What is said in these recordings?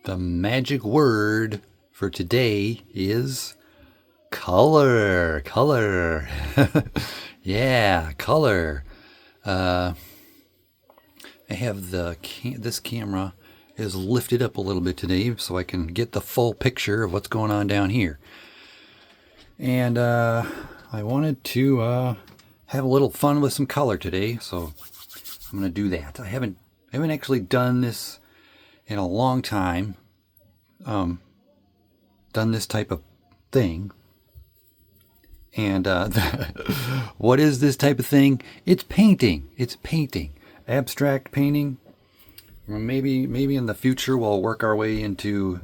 The magic word for today is color. Color. Yeah, color. I have this camera is lifted up a little bit today so I can get the full picture of what's going on down here. And I wanted to have a little fun with some color today, so I'm going to do that. I haven't actually done this in a long time. Done this type of thing. And what is this type of thing? It's painting. It's painting. Abstract painting. Maybe in the future we'll work our way into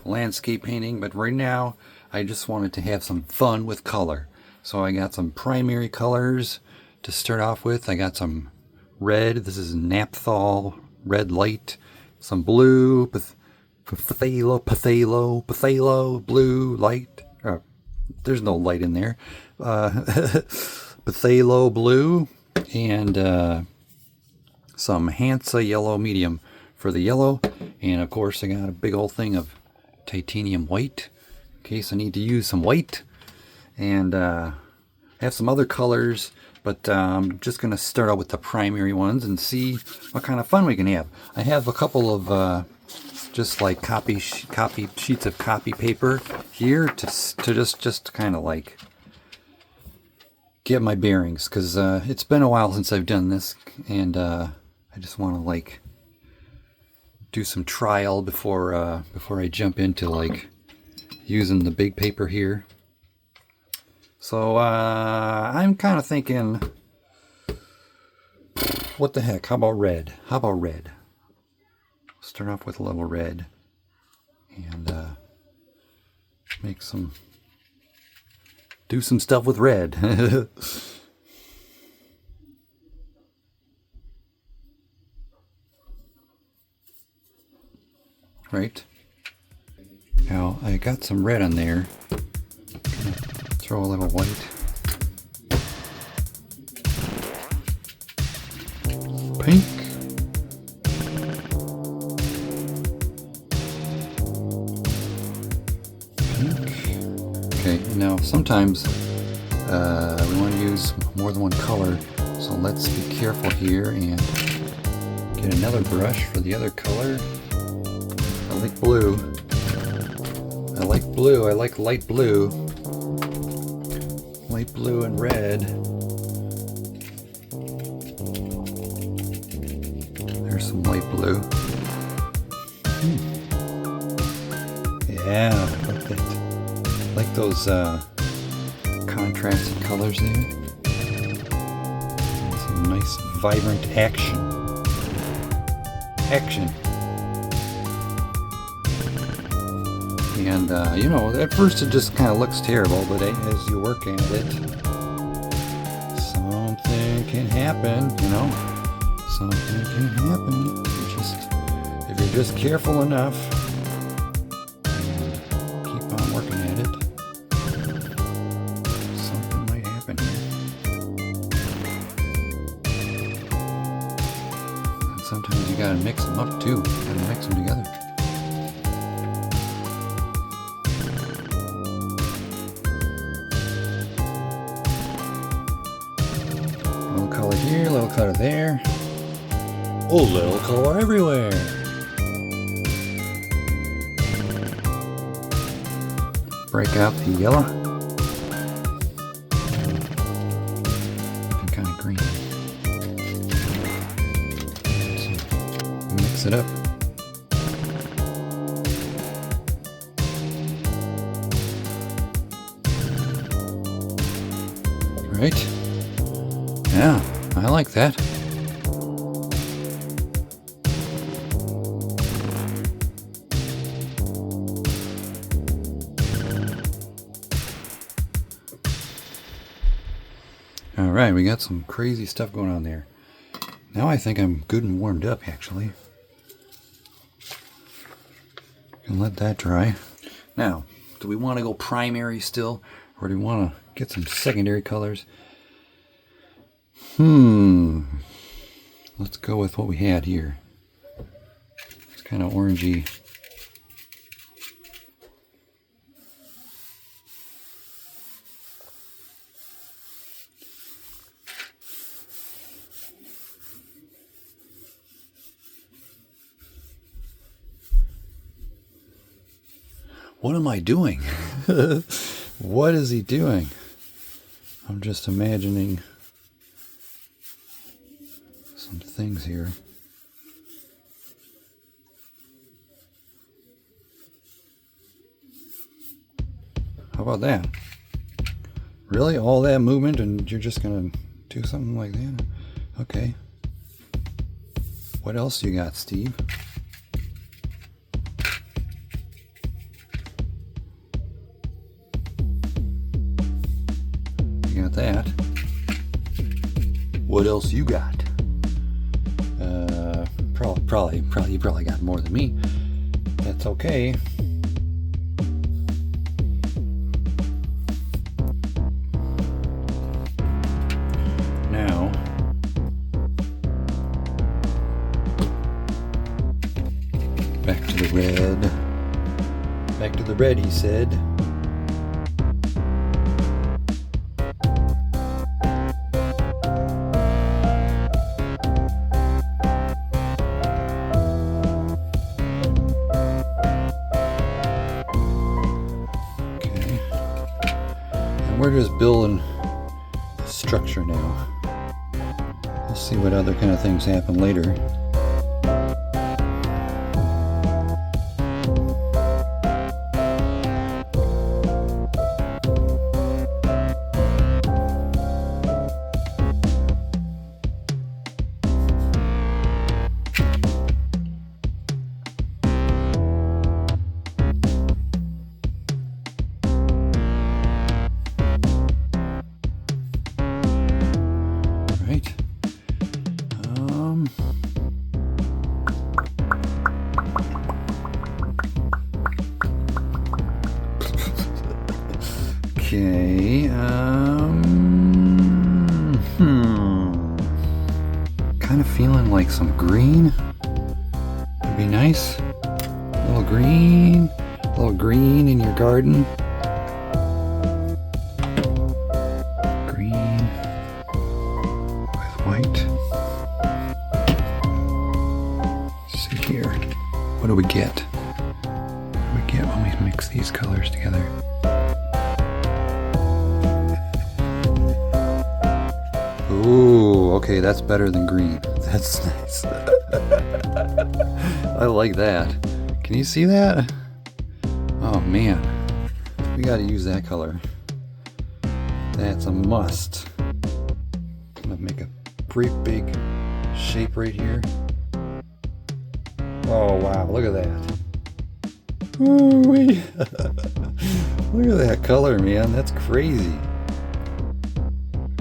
landscape painting, but right now I just wanted to have some fun with color. So I got some primary colors to start off with. I got some red. This is Naphthol red light. Some blue, phthalo blue light. There's no light in there. Phthalo blue and some Hansa yellow medium for the yellow. And of course I got a big old thing of titanium white in case I need to use some white. And have some other colors, but I'm just going to start out with the primary ones and see what kind of fun we can have. I have a couple of just like copy sheets of copy paper here to just kind of like get my bearings, because it's been a while since I've done this, and I just want to like do some trial before I jump into like using the big paper here. So I'm kind of thinking, what the heck? How about red? Start off with a little red and do some stuff with red. Right. Now I got some red on there. Throw a little white. Pink. Okay, now sometimes we want to use more than one color, so let's be careful here and get another brush for the other color. I like blue. I like light blue. Light blue and red. There's some light blue. Yeah, I like that. Like those contrasted colors there. Some nice vibrant action. And you know, at first it just kind of looks terrible, but as you work at it, something can happen, you know. Something can happen. If you're just careful enough and keep on working at it, something might happen here. And sometimes you gotta mix them up too. You gotta mix them together. Little color here, little color there. Oh, little color everywhere. Break out the yellow. And kind of green. So mix it up. Right? Yeah, I like that. Alright, we got some crazy stuff going on there. Now I think I'm good and warmed up, actually. Can let that dry. Now, do we want to go primary still, or do we want to get some secondary colors? Let's go with what we had here. It's kind of orangey What am I doing? What is he doing? I'm just imagining some things here. How about that? Really? All that movement and you're just gonna do something like that? Okay. What else you got, Steve? You got that. What else you got? Probably you probably got more than me. That's okay. Now, back to the red. Back to the red, he said. We're just building structure now. We'll see what other kind of things happen later. Okay, kind of feeling like some green would be nice. A little green in your garden. Green with white. Let's see here. What do we get? What do we get when we mix these colors together? Ooh, okay, that's better than green. That's nice. I like that. Can you see that? Oh man, we gotta use that color. That's a must. I'm gonna make a pretty big shape right here. Oh wow, look at that. Ooh-wee. Look at that color, man. That's crazy.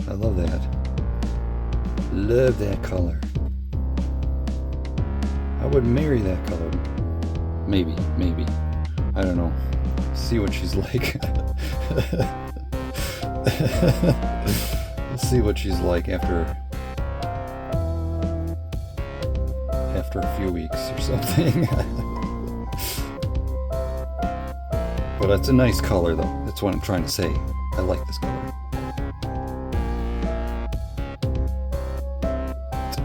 I love that. Love that color. I would marry that color. Maybe. I don't know. See what she's like. Let's see what she's like after a few weeks or something. But it's a nice color though. That's what I'm trying to say. I like this color.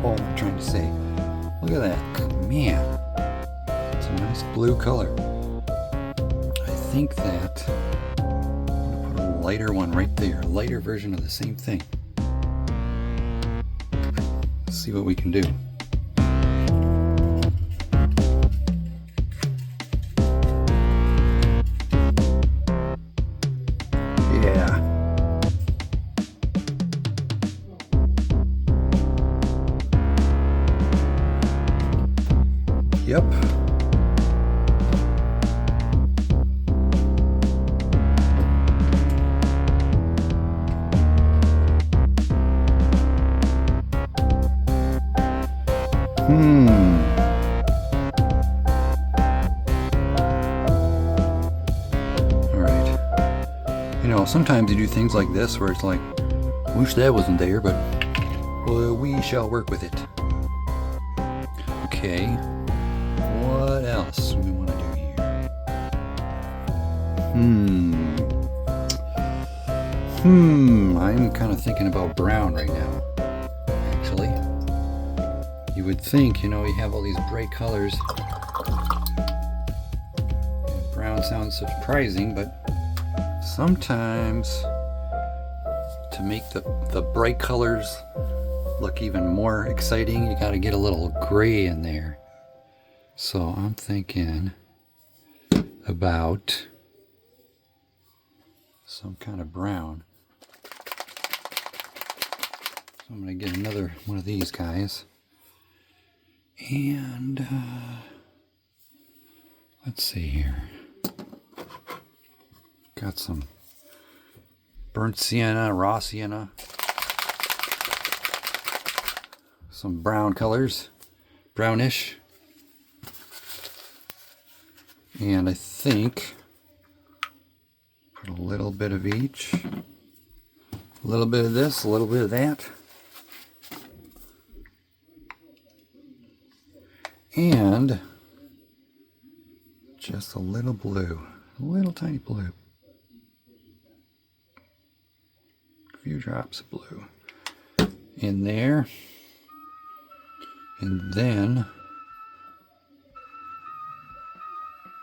All I'm trying to say. Look at that. Man. It's a nice blue color. I think that I'm going to put a lighter one right there. A lighter version of the same thing. Let's see what we can do. Yeah. Yep. All right. You know, sometimes you do things like this where it's like, wish that wasn't there, but well, we shall work with it. Okay. What else do we want to do here? I'm kind of thinking about brown right now, actually. You would think, you know, you have all these bright colors. Brown it sounds surprising, but sometimes to make the bright colors look even more exciting, you got to get a little gray in there. So I'm thinking about some kind of brown. So I'm going to get another one of these guys. And let's see here. Got some burnt sienna, raw sienna, some brown colors, brownish, and I think put a little bit of each, a little bit of this, a little bit of that, and just a little blue, a little tiny blue. A few drops of blue in there. And then,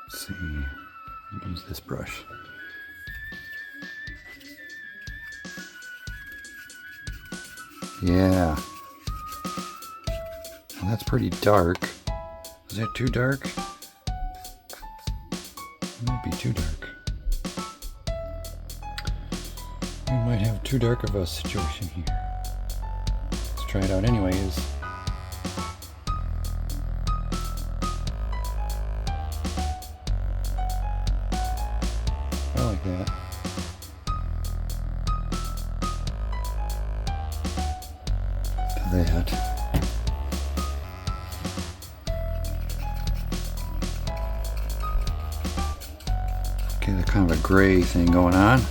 let's see, use this brush. Yeah. Well, that's pretty dark. Is that too dark? It might be too dark. We might have too dark of a situation here. Let's try it out anyways. I like that. That. Okay, the kind of a gray thing going on.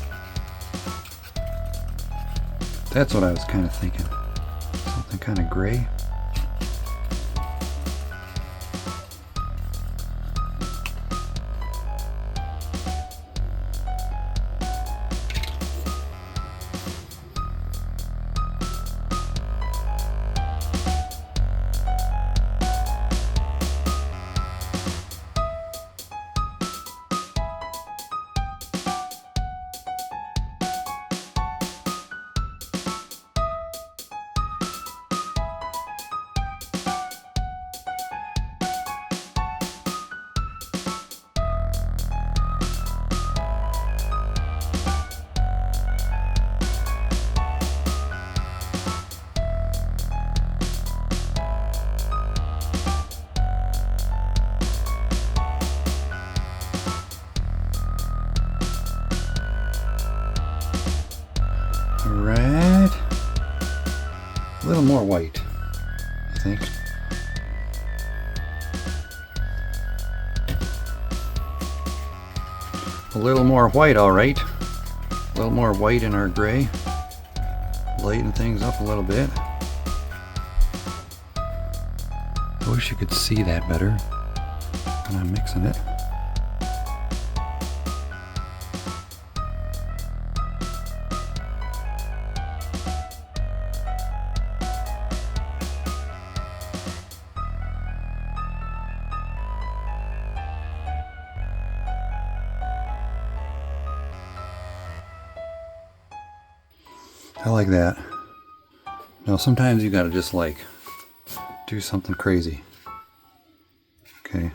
That's what I was kind of thinking. Something kind of gray. Red. A little more white, I think. A little more white, all right. A little more white in our gray. Lighten things up a little bit. I wish you could see that better when I'm mixing it. I like that. Now sometimes you gotta just like do something crazy. Okay.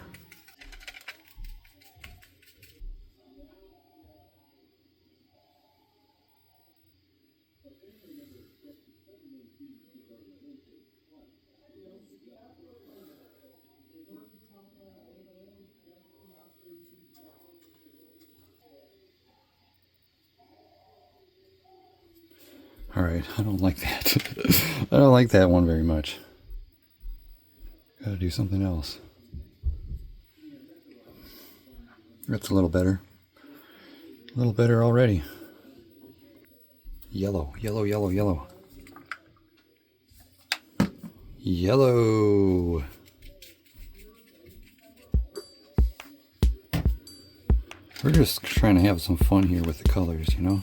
All right, I don't like that. I don't like that one very much. Gotta do something else. That's a little better. A little better already. Yellow, yellow, yellow, yellow. Yellow. We're just trying to have some fun here with the colors, you know?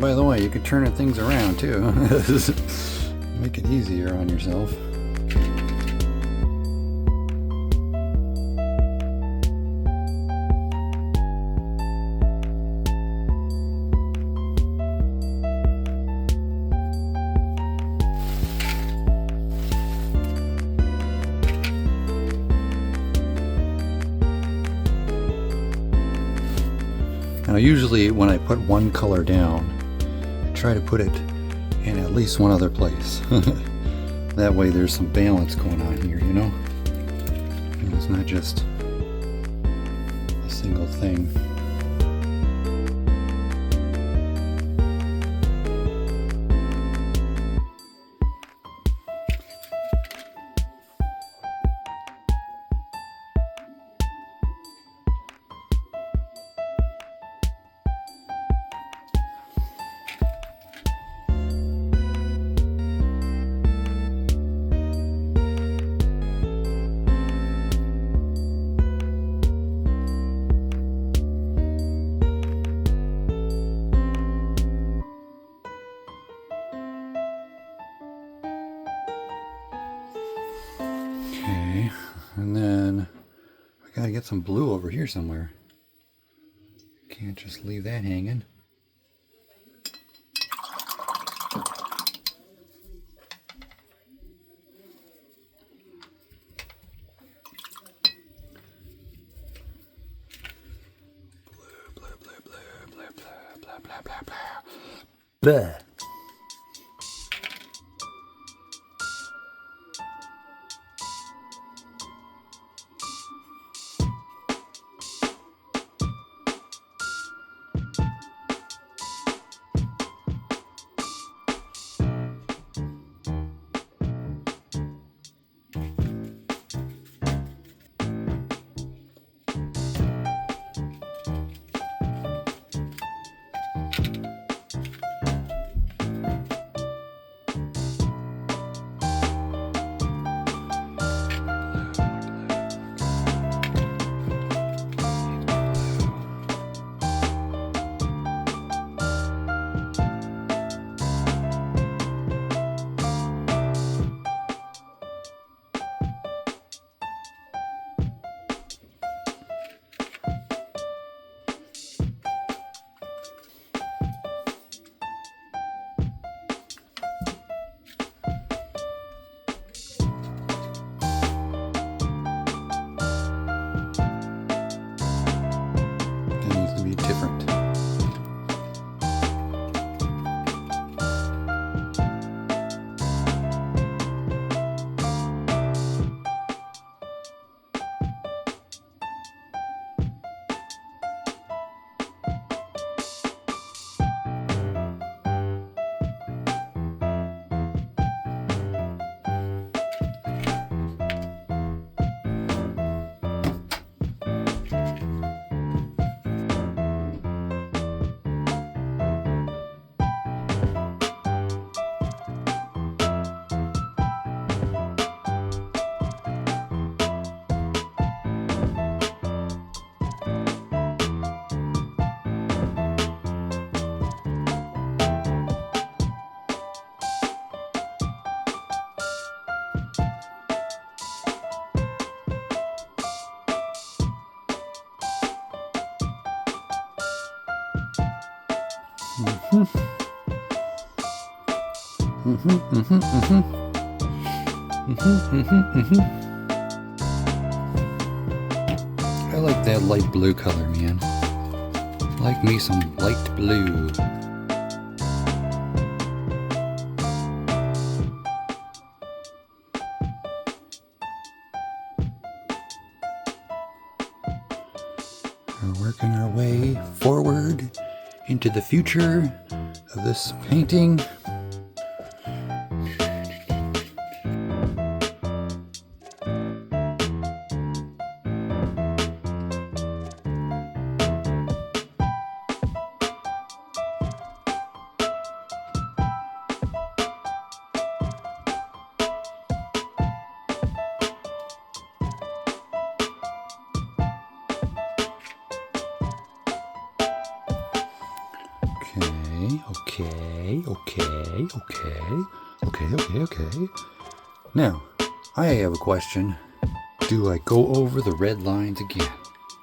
by the way, you can turn things around too. Make it easier on yourself. Now usually when I put one color down, I try to put it in at least one other place. That way there's some balance going on here, you know? And it's not just a single thing. Okay, and then we gotta get some blue over here somewhere. Can't just leave that hanging. Blue, blue, blue, blue, blue, blue, blah, blah, blah, blah. Blah. Different. I like that light blue color, man. Like me some light blue. We're working our way forward into the future of this painting. Okay. Okay. Now, I have a question. Do I go over the red lines again?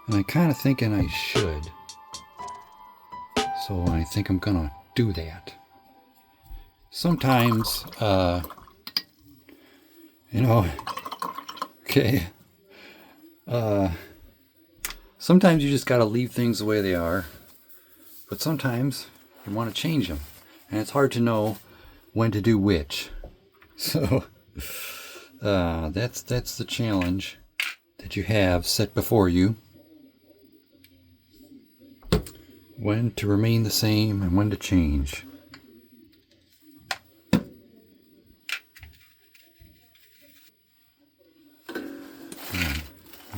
And I'm kind of thinking I should. So I think I'm gonna do that. Sometimes, okay. Sometimes you just gotta leave things the way they are. But sometimes you want to change them. And it's hard to know when to do which. So that's the challenge that you have set before you. When to remain the same and when to change.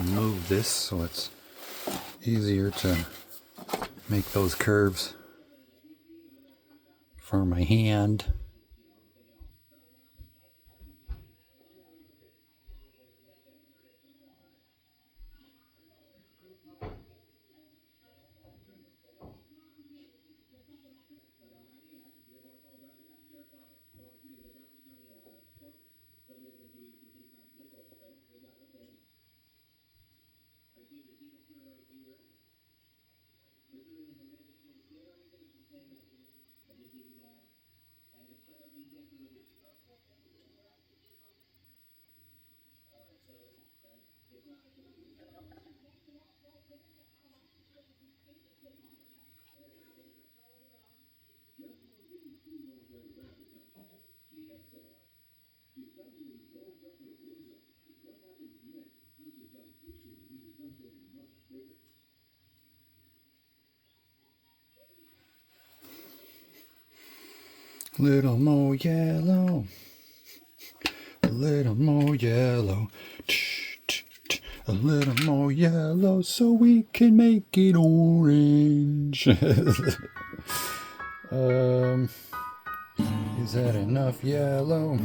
Move this so it's easier to make those curves for my hand. Little more yellow, a little more yellow, a little more yellow so we can make it orange. Is that enough yellow?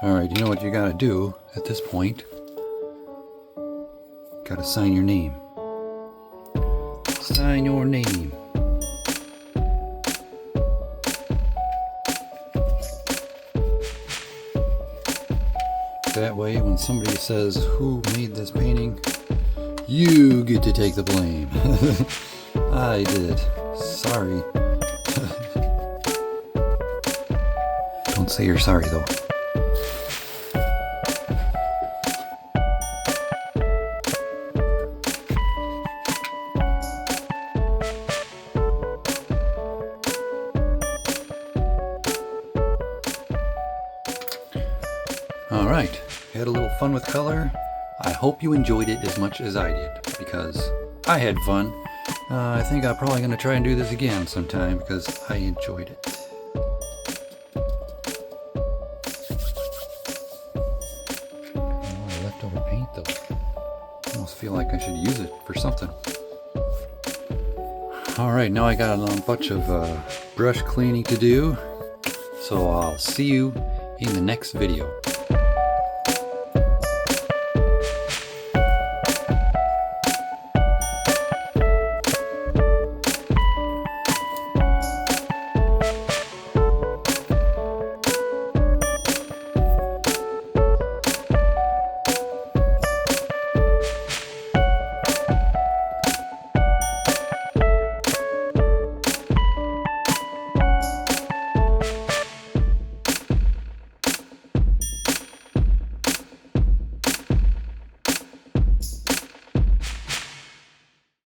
Alright, you know what you gotta do at this point? Gotta sign your name. Sign your name. That way, when somebody says, "Who made this painting?" you get to take the blame. I did. Sorry. Don't say you're sorry, though. Alright, had a little fun with color. I hope you enjoyed it as much as I did. because I had fun. I think I'm probably going to try and do this again sometime because I enjoyed it. Oh, leftover paint though. I almost feel like I should use it for something. Alright, now I got a bunch of brush cleaning to do. So I'll see you in the next video.